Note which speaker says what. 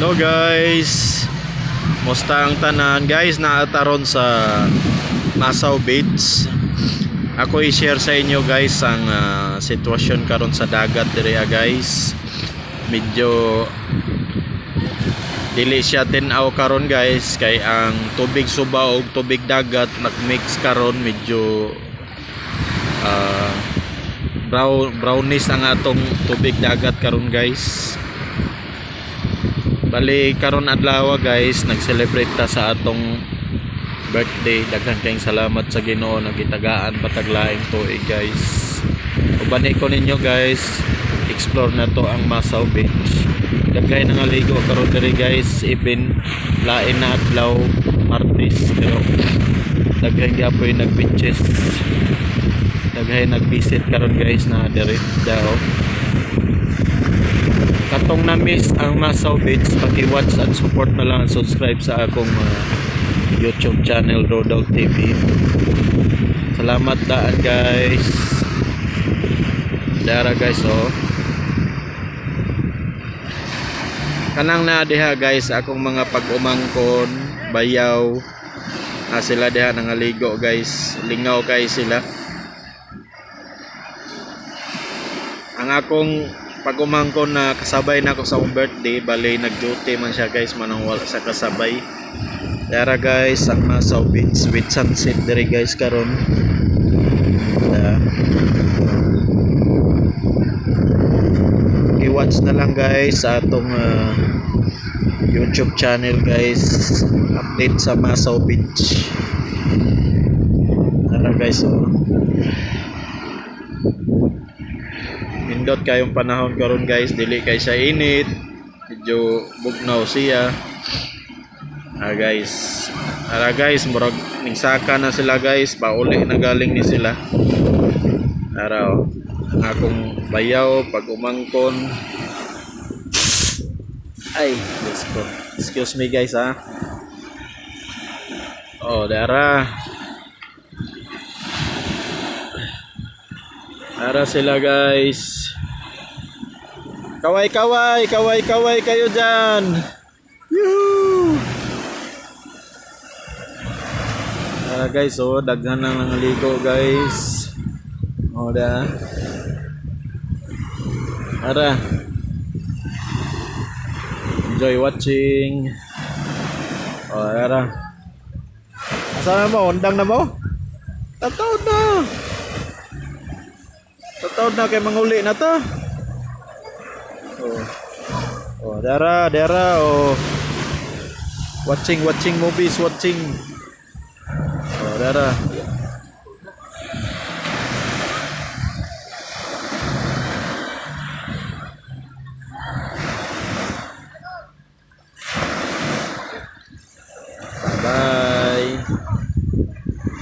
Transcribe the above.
Speaker 1: So guys, musta ang tanan guys, naataron sa Masaw Beach. Ako i-share sa inyo guys ang sitwasyon karon sa dagat diri guys. Medyo dili siya tinaw karon guys, kay ang tubig suba ug tubig dagat nagmix karon, medyo brownish ang atong tubig dagat karon guys. Bali karon adlaw guys, nag-celebrate ta sa atong birthday. Daghang kayong salamat sa Ginoo, nagitagaan pataglaing tuig guys. Ubani ko ninyo guys, explore na to ang Masaw Beach. Daghay nangaligo karon diri guys, even lain na adlaw Martes, pero daghay gyapoy nag-beaches. Daghay nag-visit karon guys na diri daw. Katong na-miss ang Masaw Beach, paki-watch at support na lang, subscribe sa akong YouTube channel Rodolph TV. Salamat daan guys. Dara guys oh. Kanang na diha guys akong mga pag-umangkon, bayaw. Sila diha nangaligo guys. Lingaw guys sila. Ang akong pag-umangkon na kasabay na ako sa akong birthday, bali nag-duty man siya guys, manang wala sa kasabay. Dara guys ang Masaw Beach with sunset diri guys karon. I-watch na lang guys sa atong YouTube channel guys, update sa Masaw Beach. Dara guys oh. Pindot kayong panahon karon guys, dili kay siya init, medyo bugnaw siya. Guys, ara guys, murag ningsaka na sila guys, pauli na galing ni sila. Ara oh, ang akong bayaw pag umangkon. Ay, let's go. Excuse me guys ha. Oh, dara. Ara sila guys. Kaway kayo dyan. Yoo! Ara guys oh, daghan na nangaligo guys. Oh da. Ara. Enjoy watching. Oh ara. Asa na mo? Undang na mo? Tataw na. Tataw na kay manguli na to. Oh. Oh, dara oh. Watching movies, watching. Oh, dara.